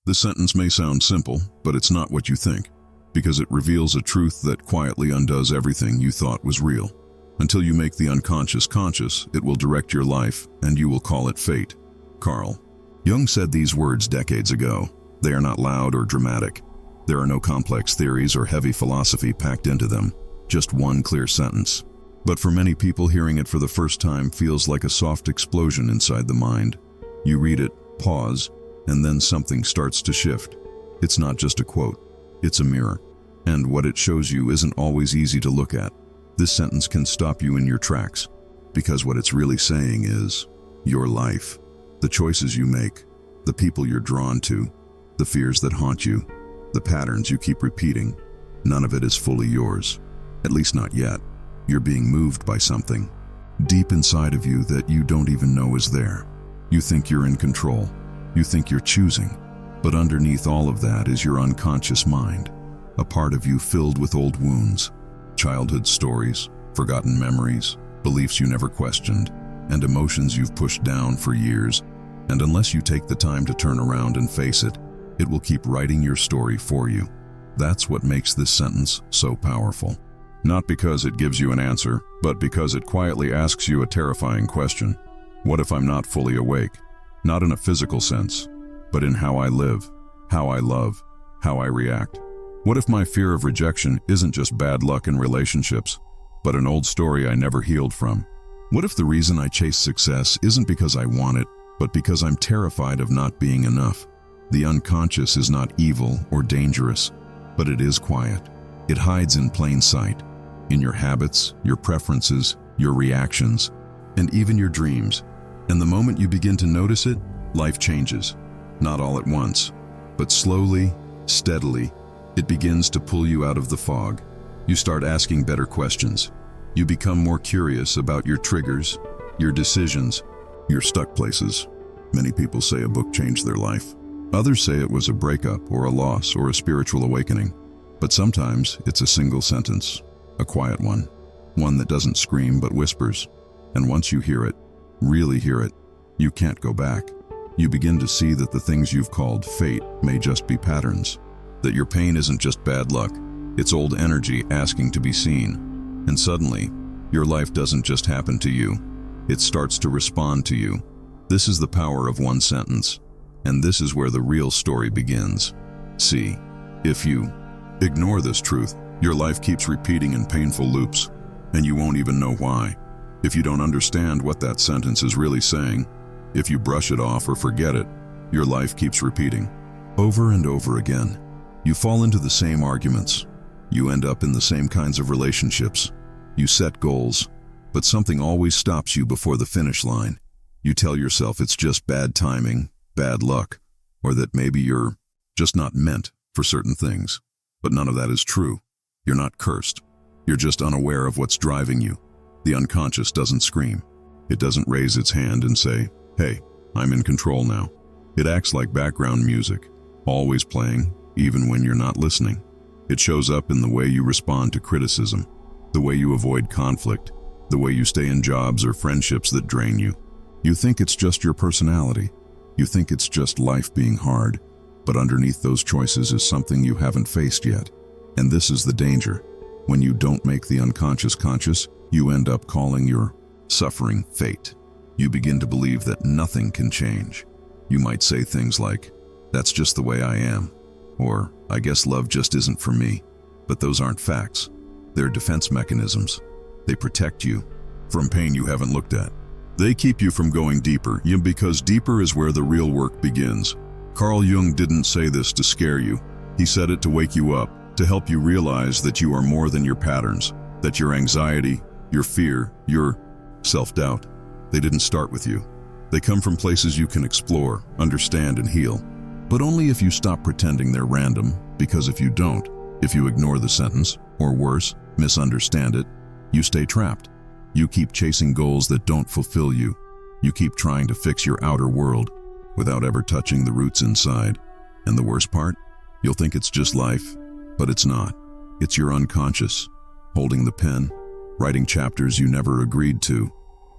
This sentence may sound simple, but it's not what you think, because it reveals a truth that quietly undoes everything you thought was real. Until you make the unconscious conscious, it will direct your life, and you will call it fate. Carl Jung said these words decades ago. They are not loud or dramatic. There are no complex theories or heavy philosophy packed into them, just one clear sentence. But for many people, hearing it for the first time feels like a soft explosion inside the mind. You read it, pause, and then something starts to shift. It's not just a quote, it's a mirror. And what it shows you isn't always easy to look at. This sentence can stop you in your tracks, because what it's really saying is, your life, the choices you make, the people you're drawn to, the fears that haunt you, the patterns you keep repeating, none of it is fully yours. At least not yet. You're being moved by something deep inside of you that you don't even know is there. You think you're in control. You think you're choosing. But underneath all of that is your unconscious mind, a part of you filled with old wounds, childhood stories, forgotten memories, beliefs you never questioned, and emotions you've pushed down for years. And unless you take the time to turn around and face it, it will keep writing your story for you. That's what makes this sentence so powerful. Not because it gives you an answer, but because it quietly asks you a terrifying question. What if I'm not fully awake? Not in a physical sense, but in how I live, how I love, how I react. What if my fear of rejection isn't just bad luck in relationships, but an old story I never healed from? What if the reason I chase success isn't because I want it, but because I'm terrified of not being enough? The unconscious is not evil or dangerous, but it is quiet. It hides in plain sight, in your habits, your preferences, your reactions, and even your dreams. And the moment you begin to notice it, life changes. Not all at once, but slowly, steadily, it begins to pull you out of the fog. You start asking better questions. You become more curious about your triggers, your decisions, your stuck places. Many people say a book changed their life. Others say it was a breakup or a loss or a spiritual awakening. But sometimes it's a single sentence, a quiet one that doesn't scream but whispers. And once you hear it, really hear it, you can't go back. You begin to see that the things you've called fate may just be patterns, that your pain isn't just bad luck, it's old energy asking to be seen. And suddenly, your life doesn't just happen to you, it starts to respond to you. This is the power of one sentence, and this is where the real story begins. See, if you ignore this truth, your life keeps repeating in painful loops, and you won't even know why. If you don't understand what that sentence is really saying, if you brush it off or forget it, your life keeps repeating. Over and over again, you fall into the same arguments. You end up in the same kinds of relationships. You set goals, but something always stops you before the finish line. You tell yourself it's just bad timing, bad luck, or that maybe you're just not meant for certain things. But none of that is true. You're not cursed. You're just unaware of what's driving you. The unconscious doesn't scream. It doesn't raise its hand and say, "Hey, I'm in control now." It acts like background music, always playing, even when you're not listening. It shows up in the way you respond to criticism, the way you avoid conflict, the way you stay in jobs or friendships that drain you. You think it's just your personality. You think it's just life being hard, but underneath those choices is something you haven't faced yet. And this is the danger. When you don't make the unconscious conscious, you end up calling your suffering fate. You begin to believe that nothing can change. You might say things like, "That's just the way I am," or "I guess love just isn't for me." But those aren't facts. They're defense mechanisms. They protect you from pain you haven't looked at. They keep you from going deeper, because deeper is where the real work begins. Carl Jung didn't say this to scare you. He said it to wake you up, to help you realize that you are more than your patterns, that your anxiety, your fear, your self-doubt, they didn't start with you. They come from places you can explore, understand, and heal. But only if you stop pretending they're random, because if you don't, if you ignore the sentence, or worse, misunderstand it, you stay trapped. You keep chasing goals that don't fulfill you. You keep trying to fix your outer world without ever touching the roots inside. And the worst part? You'll think it's just life, but it's not. It's your unconscious, holding the pen, writing chapters you never agreed to.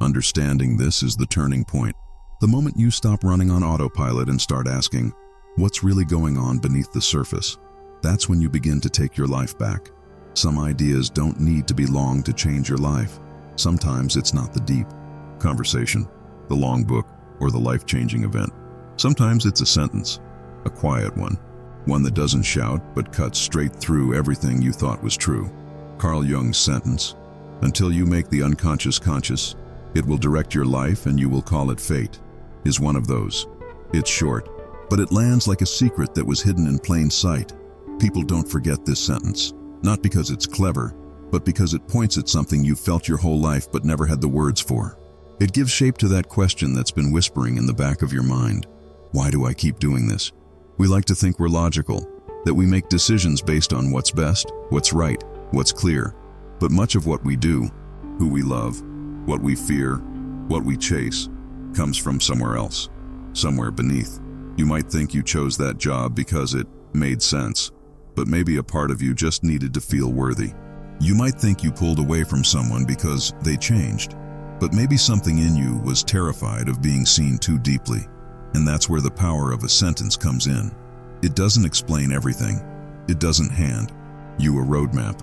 Understanding this is the turning point. The moment you stop running on autopilot and start asking, What's really going on beneath the surface? That's when you begin to take your life back. Some ideas don't need to be long to change your life. Sometimes it's not the deep conversation, the long book, or the life-changing event. Sometimes it's a sentence, a quiet one that doesn't shout but cuts straight through everything you thought was true. Carl Jung's sentence, "Until you make the unconscious conscious, it will direct your life and you will call it fate," is one of those. It's short, but it lands like a secret that was hidden in plain sight. People don't forget this sentence, not because it's clever, but because it points at something you've felt your whole life but never had the words for. It gives shape to that question that's been whispering in the back of your mind. Why do I keep doing this? We like to think we're logical, that we make decisions based on what's best, what's right, what's clear. But much of what we do, who we love, what we fear, what we chase, comes from somewhere else, somewhere beneath. You might think you chose that job because it made sense, but maybe a part of you just needed to feel worthy. You might think you pulled away from someone because they changed, but maybe something in you was terrified of being seen too deeply. And that's where the power of a sentence comes in. It doesn't explain everything. It doesn't hand you a roadmap,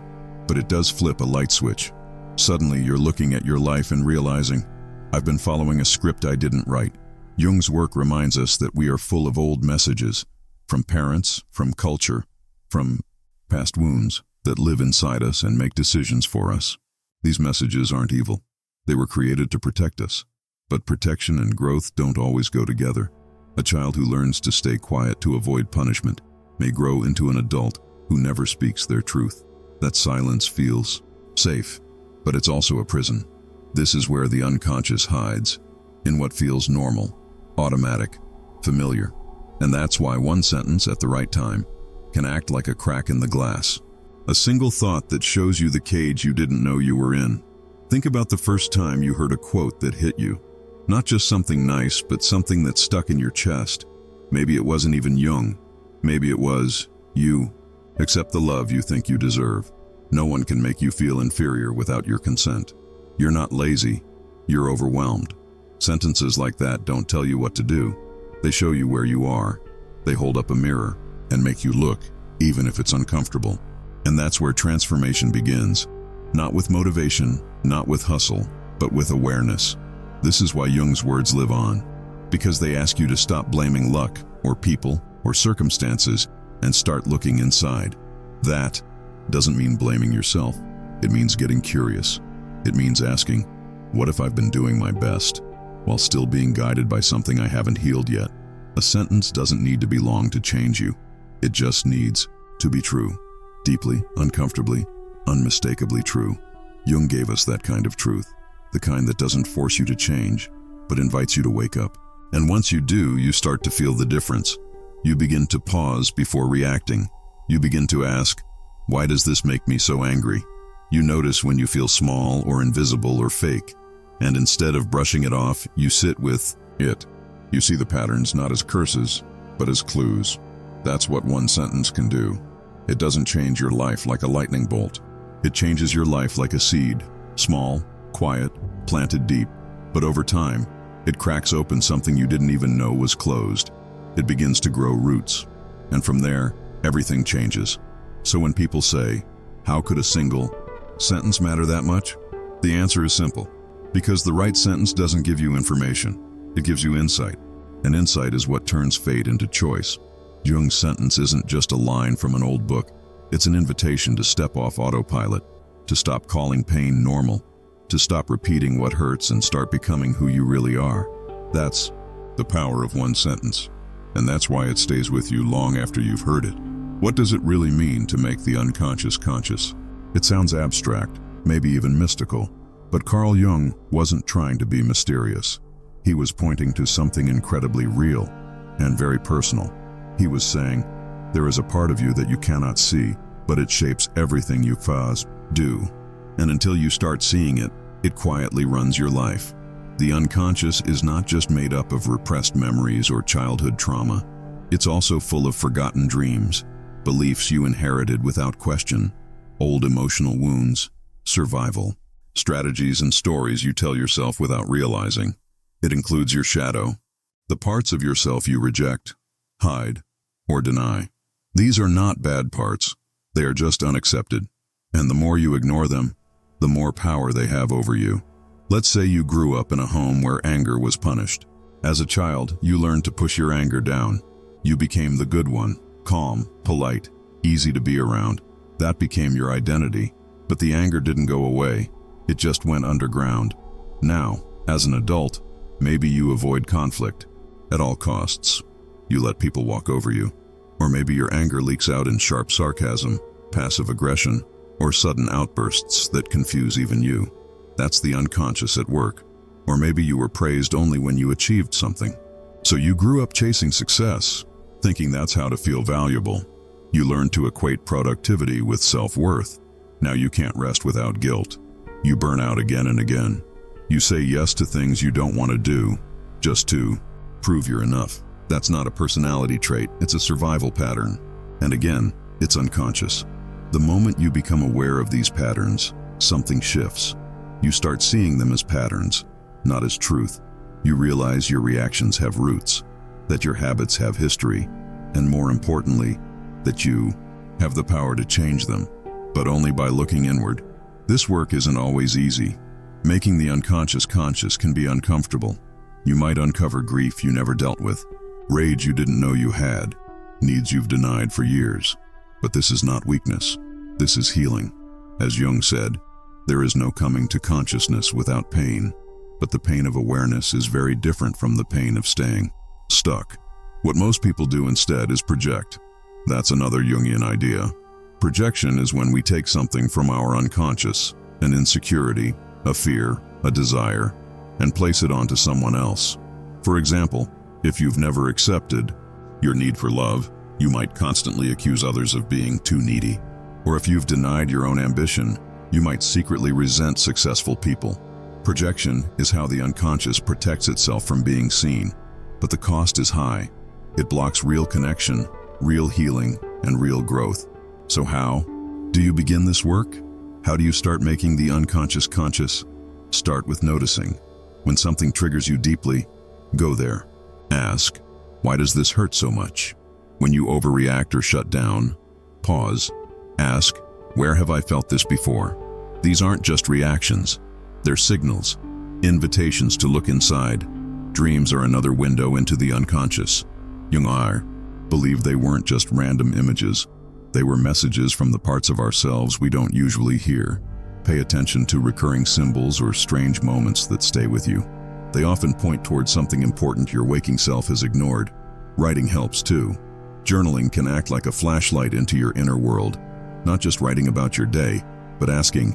but it does flip a light switch. Suddenly you're looking at your life and realizing, I've been following a script I didn't write. Jung's work reminds us that we are full of old messages, from parents, from culture, from past wounds that live inside us and make decisions for us. These messages aren't evil. They were created to protect us. But protection and growth don't always go together. A child who learns to stay quiet to avoid punishment may grow into an adult who never speaks their truth. That silence feels safe, but it's also a prison. This is where the unconscious hides, in what feels normal, automatic, familiar. And that's why one sentence at the right time can act like a crack in the glass. A single thought that shows you the cage you didn't know you were in. Think about the first time you heard a quote that hit you. Not just something nice, but something that stuck in your chest. Maybe it wasn't even Jung. Maybe it was, you. Accept the love you think you deserve. No one can make you feel inferior without your consent. You're not lazy. You're overwhelmed. Sentences like that don't tell you what to do. They show you where you are. They hold up a mirror and make you look, even if it's uncomfortable. And that's where transformation begins. Not with motivation, not with hustle, but with awareness. This is why Jung's words live on, because they ask you to stop blaming luck, or people, or circumstances, and start looking inside. That doesn't mean blaming yourself. It means getting curious. It means asking, what if I've been doing my best, while still being guided by something I haven't healed yet? A sentence doesn't need to be long to change you. It just needs to be true. Deeply, uncomfortably, unmistakably true. Jung gave us that kind of truth. The kind that doesn't force you to change, but invites you to wake up. And once you do, you start to feel the difference. You begin to pause before reacting. You begin to ask, why does this make me so angry? You notice when you feel small or invisible or fake. And instead of brushing it off, you sit with it. You see the patterns not as curses, but as clues. That's what one sentence can do. It doesn't change your life like a lightning bolt. It changes your life like a seed, small, quiet, planted deep, but over time, it cracks open something you didn't even know was closed. It begins to grow roots, and from there, everything changes. So when people say, how could a single sentence matter that much? The answer is simple. Because the right sentence doesn't give you information, it gives you insight. And insight is what turns fate into choice. Jung's sentence isn't just a line from an old book. It's an invitation to step off autopilot, to stop calling pain normal, to stop repeating what hurts and start becoming who you really are. That's the power of one sentence. And that's why it stays with you long after you've heard it. What does it really mean to make the unconscious conscious? It sounds abstract, maybe even mystical, but Carl Jung wasn't trying to be mysterious. He was pointing to something incredibly real and very personal. He was saying, there is a part of you that you cannot see, but it shapes everything you do. And until you start seeing it, it quietly runs your life. The unconscious is not just made up of repressed memories or childhood trauma. It's also full of forgotten dreams, beliefs you inherited without question, old emotional wounds, survival, strategies and stories you tell yourself without realizing. It includes your shadow, the parts of yourself you reject, hide, or deny. These are not bad parts. They are just unaccepted. And the more you ignore them, the more power they have over you. Let's say you grew up in a home where anger was punished. As a child, you learned to push your anger down. You became the good one, calm, polite, easy to be around. That became your identity. But the anger didn't go away. It just went underground. Now, as an adult, maybe you avoid conflict at all costs. You let people walk over you. Or maybe your anger leaks out in sharp sarcasm, passive aggression, or sudden outbursts that confuse even you. That's the unconscious at work. Or maybe you were praised only when you achieved something. So you grew up chasing success, thinking that's how to feel valuable. You learned to equate productivity with self-worth. Now you can't rest without guilt. You burn out again and again. You say yes to things you don't want to do, just to prove you're enough. That's not a personality trait, it's a survival pattern. And again, it's unconscious. The moment you become aware of these patterns, something shifts. You start seeing them as patterns, not as truth. You realize your reactions have roots, that your habits have history, and more importantly, that you have the power to change them, but only by looking inward. This work isn't always easy. Making the unconscious conscious can be uncomfortable. You might uncover grief you never dealt with, rage you didn't know you had, needs you've denied for years. But this is not weakness. This is healing. As Jung said, there is no coming to consciousness without pain, but the pain of awareness is very different from the pain of staying stuck. What most people do instead is project. That's another Jungian idea. Projection is when we take something from our unconscious, an insecurity, a fear, a desire, and place it onto someone else. For example, if you've never accepted your need for love, you might constantly accuse others of being too needy. Or if you've denied your own ambition, you might secretly resent successful people. Projection is how the unconscious protects itself from being seen, but the cost is high. It blocks real connection, real healing, and real growth. So how do you begin this work? How do you start making the unconscious conscious? Start with noticing. When something triggers you deeply, go there. Ask, why does this hurt so much? When you overreact or shut down, pause. Ask, where have I felt this before? These aren't just reactions. They're signals, invitations to look inside. Dreams are another window into the unconscious. Jung believed they weren't just random images. They were messages from the parts of ourselves we don't usually hear. Pay attention to recurring symbols or strange moments that stay with you. They often point towards something important your waking self has ignored. Writing helps too. Journaling can act like a flashlight into your inner world. Not just writing about your day, but asking,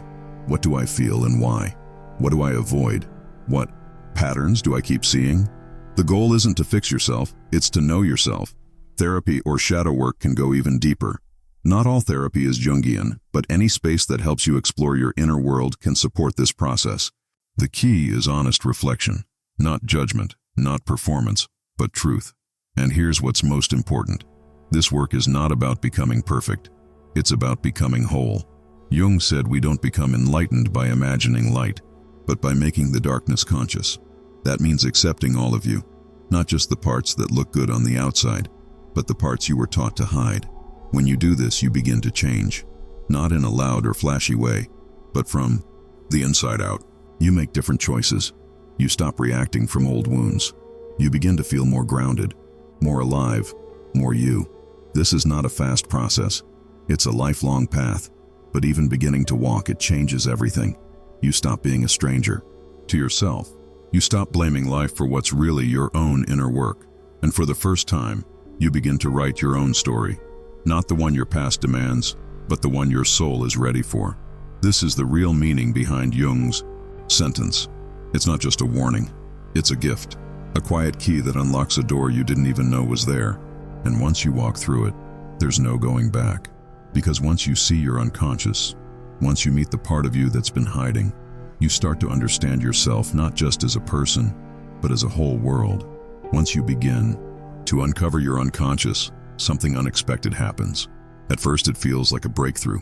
what do I feel and why? What do I avoid? What patterns do I keep seeing? The goal isn't to fix yourself, it's to know yourself. Therapy or shadow work can go even deeper. Not all therapy is Jungian, but any space that helps you explore your inner world can support this process. The key is honest reflection, not judgment, not performance, but truth. And here's what's most important. This work is not about becoming perfect. It's about becoming whole. Jung said we don't become enlightened by imagining light, but by making the darkness conscious. That means accepting all of you, not just the parts that look good on the outside, but the parts you were taught to hide. When you do this, you begin to change, not in a loud or flashy way, but from the inside out. You make different choices. You stop reacting from old wounds. You begin to feel more grounded, more alive, more you. This is not a fast process. It's a lifelong path, but even beginning to walk, it changes everything. You stop being a stranger to yourself. You stop blaming life for what's really your own inner work. And for the first time, you begin to write your own story. Not the one your past demands, but the one your soul is ready for. This is the real meaning behind Jung's sentence. It's not just a warning, it's a gift. A quiet key that unlocks a door you didn't even know was there. And once you walk through it, there's no going back. Because once you see your unconscious, once you meet the part of you that's been hiding, you start to understand yourself not just as a person, but as a whole world. Once you begin to uncover your unconscious, something unexpected happens. At first it feels like a breakthrough.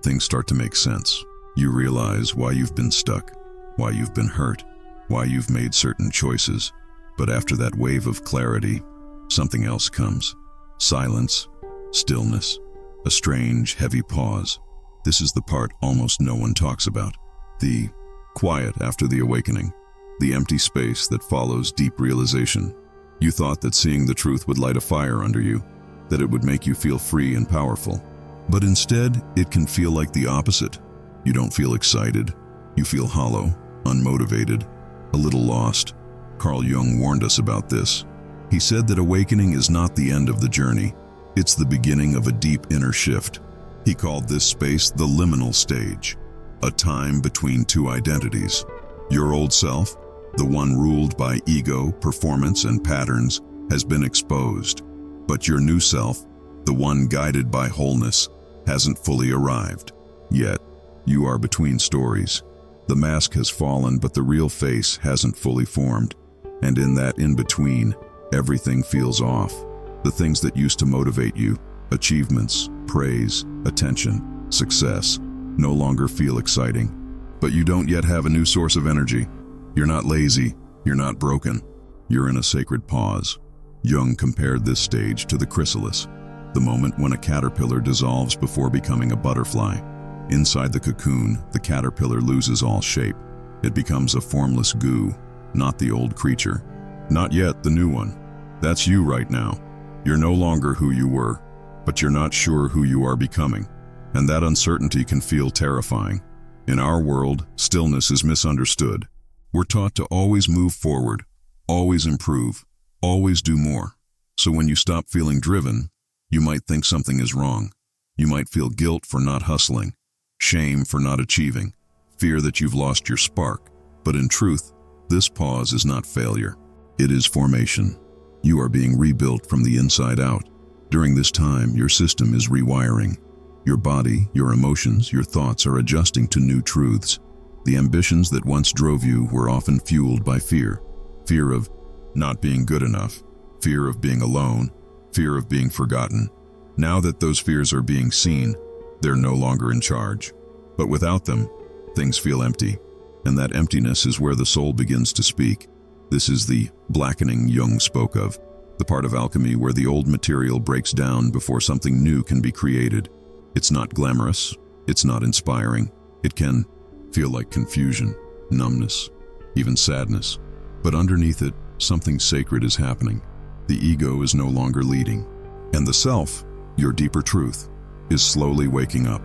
Things start to make sense. You realize why you've been stuck, why you've been hurt, why you've made certain choices. But after that wave of clarity, something else comes. Silence, stillness, a strange, heavy pause. This is the part almost no one talks about. The quiet after the awakening, the empty space that follows deep realization. You thought that seeing the truth would light a fire under you, that it would make you feel free and powerful. But instead, it can feel like the opposite. You don't feel excited. You feel hollow, unmotivated, a little lost. Carl Jung warned us about this. He said that awakening is not the end of the journey. It's the beginning of a deep inner shift. He called this space the liminal stage, a time between two identities. Your old self, the one ruled by ego, performance, and patterns, has been exposed. But your new self, the one guided by wholeness, hasn't fully arrived. Yet, you are between stories. The mask has fallen, but the real face hasn't fully formed. And in that in-between, everything feels off. The things that used to motivate you, achievements, praise, attention, success, no longer feel exciting. But you don't yet have a new source of energy. You're not lazy, you're not broken. You're in a sacred pause. Jung compared this stage to the chrysalis, the moment when a caterpillar dissolves before becoming a butterfly. Inside the cocoon, the caterpillar loses all shape. It becomes a formless goo, not the old creature. Not yet the new one. That's you right now. You're no longer who you were, but you're not sure who you are becoming. And that uncertainty can feel terrifying. In our world, stillness is misunderstood. We're taught to always move forward, always improve, always do more. So when you stop feeling driven, you might think something is wrong. You might feel guilt for not hustling, shame for not achieving, fear that you've lost your spark. But in truth, this pause is not failure. It is formation. You are being rebuilt from the inside out. During this time, your system is rewiring. Your body, your emotions, your thoughts are adjusting to new truths. The ambitions that once drove you were often fueled by fear. Fear of not being good enough, fear of being alone, fear of being forgotten. Now that those fears are being seen, they're no longer in charge. But without them, things feel empty. And that emptiness is where the soul begins to speak. This is the blackening Jung spoke of, the part of alchemy where the old material breaks down before something new can be created. It's not glamorous, it's not inspiring. It can feel like confusion, numbness, even sadness. But underneath it, something sacred is happening. The ego is no longer leading. And the self, your deeper truth, is slowly waking up.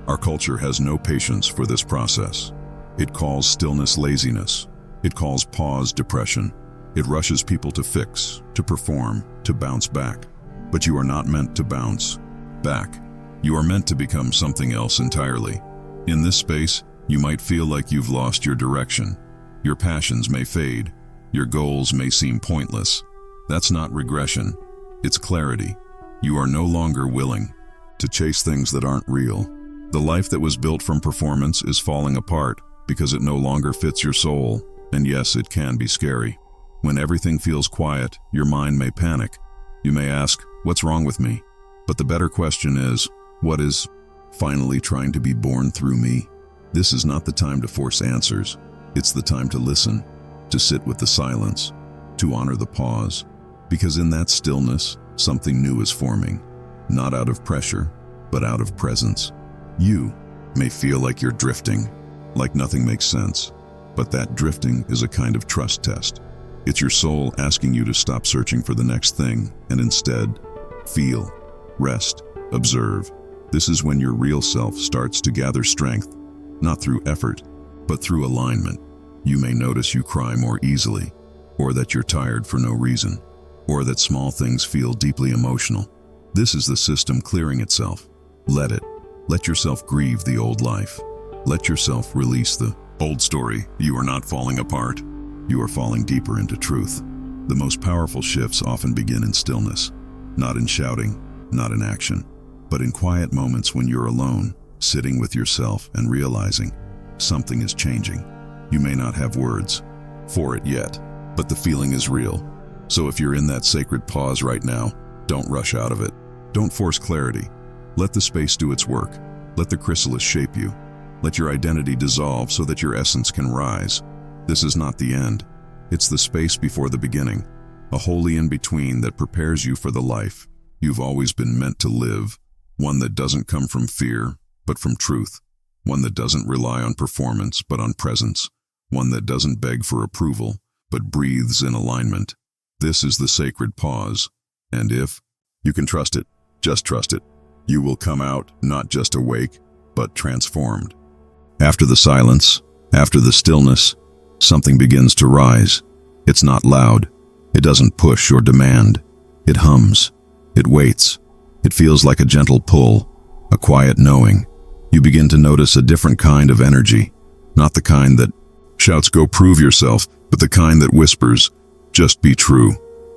Our culture has no patience for this process. It calls stillness laziness. It calls pause depression. It rushes people to fix, to perform, to bounce back. But you are not meant to bounce back. You are meant to become something else entirely. In this space, you might feel like you've lost your direction. Your passions may fade. Your goals may seem pointless. That's not regression. It's clarity. You are no longer willing to chase things that aren't real. The life that was built from performance is falling apart because it no longer fits your soul. And yes, it can be scary. When everything feels quiet, your mind may panic. You may ask, what's wrong with me? But the better question is, what is finally trying to be born through me? This is not the time to force answers. It's the time to listen, to sit with the silence, to honor the pause. Because in that stillness, something new is forming. Not out of pressure, but out of presence. You may feel like you're drifting, like nothing makes sense. But that drifting is a kind of trust test. It's your soul asking you to stop searching for the next thing and instead feel, rest, observe. This is when your real self starts to gather strength, not through effort, but through alignment. You may notice you cry more easily, or that you're tired for no reason, or that small things feel deeply emotional. This is the system clearing itself. Let it. Let yourself grieve the old life. Let yourself release the old story. You are not falling apart. You are falling deeper into truth. The most powerful shifts often begin in stillness, not in shouting, not in action, but in quiet moments when you're alone, sitting with yourself and realizing something is changing. You may not have words for it yet, but the feeling is real. So if you're in that sacred pause right now, don't rush out of it. Don't force clarity. Let the space do its work. Let the chrysalis shape you. Let your identity dissolve so that your essence can rise. This is not the end. It's the space before the beginning, a holy in-between that prepares you for the life you've always been meant to live, one that doesn't come from fear, but from truth, one that doesn't rely on performance, but on presence, one that doesn't beg for approval, but breathes in alignment. This is the sacred pause, and if you can trust it, just trust it. You will come out not just awake, but transformed. After the silence, after the stillness, something begins to rise. It's not loud. It doesn't push or demand. It hums. It waits. It feels like a gentle pull, a quiet knowing. You begin to notice a different kind of energy, not the kind that shouts, "Go prove yourself," but the kind that whispers, "Just be true."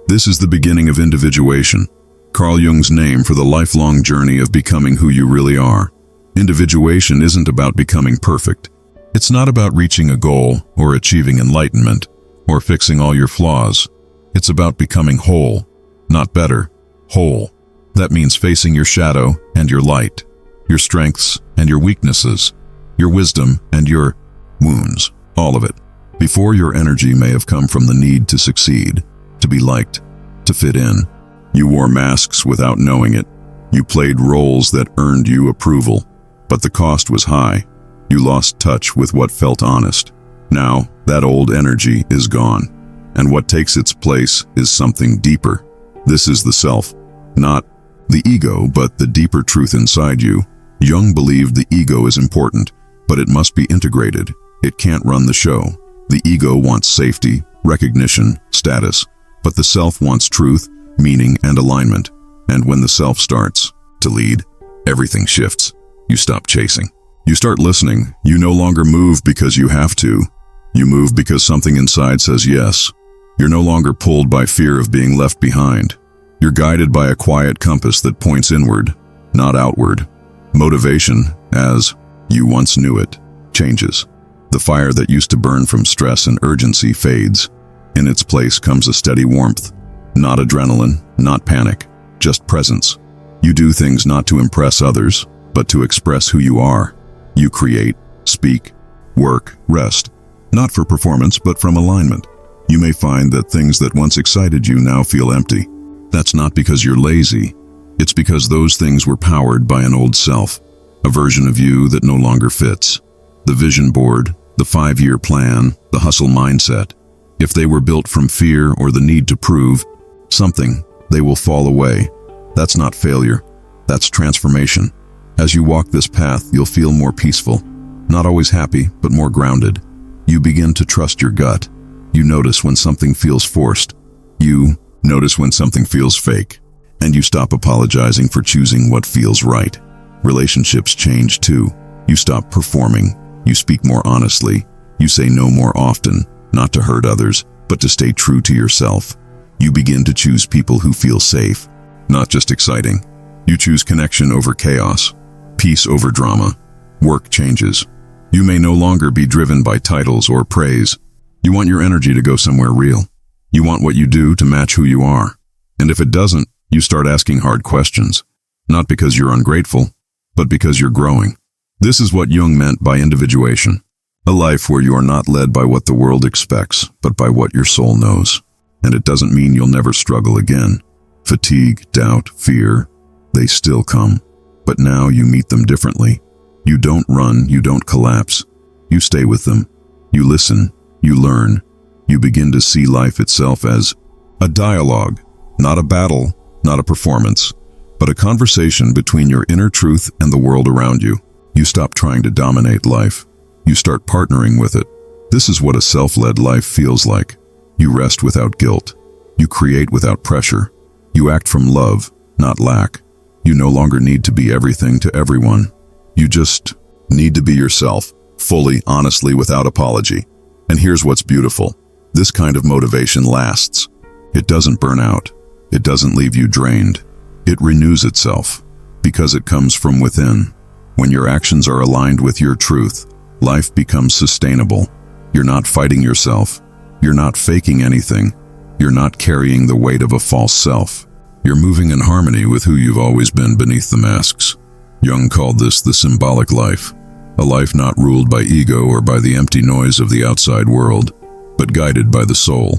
This is the beginning of individuation, Carl Jung's name for the lifelong journey of becoming who you really are. Individuation isn't about becoming perfect. It's not about reaching a goal or achieving enlightenment or fixing all your flaws. It's about becoming whole, not better, whole. That means facing your shadow and your light, your strengths and your weaknesses, your wisdom and your wounds, all of it. Before, your energy may have come from the need to succeed, to be liked, to fit in. You wore masks without knowing it. You played roles that earned you approval, but the cost was high. You lost touch with what felt honest. Now, that old energy is gone, and what takes its place is something deeper. This is the self, not the ego, but the deeper truth inside you. Jung believed the ego is important, but it must be integrated. It can't run the show. The ego wants safety, recognition, status, but the self wants truth, meaning, and alignment. And when the self starts to lead, everything shifts. You stop chasing. You start listening. You no longer move because you have to. You move because something inside says yes. You're no longer pulled by fear of being left behind. You're guided by a quiet compass that points inward, not outward. Motivation, as you once knew it, changes. The fire that used to burn from stress and urgency fades. In its place comes a steady warmth. Not adrenaline, not panic, just presence. You do things not to impress others, but to express who you are. You create, speak, work, rest, not for performance, but from alignment. You may find that things that once excited you now feel empty. That's not because you're lazy. It's because those things were powered by an old self, a version of you that no longer fits. The vision board, the 5-year plan, the hustle mindset. If they were built from fear or the need to prove something, they will fall away. That's not failure. That's transformation. As you walk this path, you'll feel more peaceful. Not always happy, but more grounded. You begin to trust your gut. You notice when something feels forced. You notice when something feels fake. And you stop apologizing for choosing what feels right. Relationships change too. You stop performing. You speak more honestly. You say no more often, not to hurt others, but to stay true to yourself. You begin to choose people who feel safe, not just exciting. You choose connection over chaos, peace over drama. Work changes. You may no longer be driven by titles or praise. You want your energy to go somewhere real. You want what you do to match who you are. And if it doesn't, you start asking hard questions. Not because you're ungrateful, but because you're growing. This is what Jung meant by individuation. A life where you are not led by what the world expects, but by what your soul knows. And it doesn't mean you'll never struggle again. Fatigue, doubt, fear, they still come. But now you meet them differently. You don't run, you don't collapse. You stay with them. You listen, you learn. You begin to see life itself as a dialogue, not a battle, not a performance, but a conversation between your inner truth and the world around you. You stop trying to dominate life. You start partnering with it. This is what a self-led life feels like. You rest without guilt. You create without pressure. You act from love, not lack. You no longer need to be everything to everyone. You just need to be yourself, fully, honestly, without apology. And here's what's beautiful. This kind of motivation lasts. It doesn't burn out. It doesn't leave you drained. It renews itself, because it comes from within. When your actions are aligned with your truth, life becomes sustainable. You're not fighting yourself. You're not faking anything. You're not carrying the weight of a false self. You're moving in harmony with who you've always been beneath the masks. Jung called this the symbolic life, a life not ruled by ego or by the empty noise of the outside world, but guided by the soul.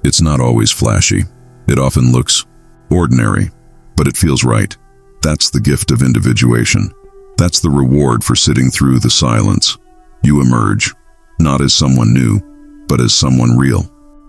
It's not always flashy. It often looks ordinary, but it feels right. That's the gift of individuation. That's the reward for sitting through the silence. You emerge, not as someone new, but as someone real.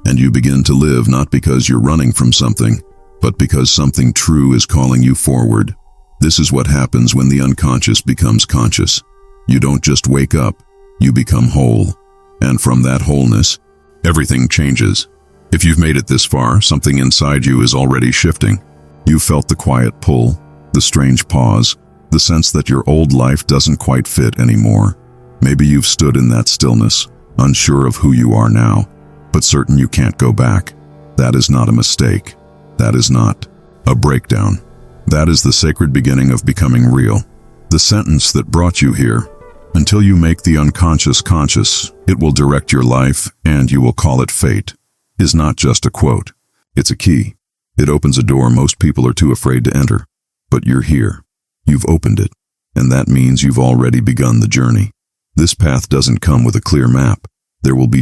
And you begin to live not because you're running from something, but because something true is calling you forward. This is what happens when the unconscious becomes conscious. You don't just wake up, you become whole. And from that wholeness, everything changes. If you've made it this far, something inside you is already shifting. You've felt the quiet pull, the strange pause, the sense that your old life doesn't quite fit anymore. Maybe you've stood in that stillness, unsure of who you are now, but certain you can't go back. That is not a mistake. That is not a breakdown. That is the sacred beginning of becoming real. The sentence that brought you here, until you make the unconscious conscious, it will direct your life and you will call it fate, is not just a quote. It's a key. It opens a door most people are too afraid to enter. But you're here. You've opened it. And that means you've already begun the journey. This path doesn't come with a clear map. There will be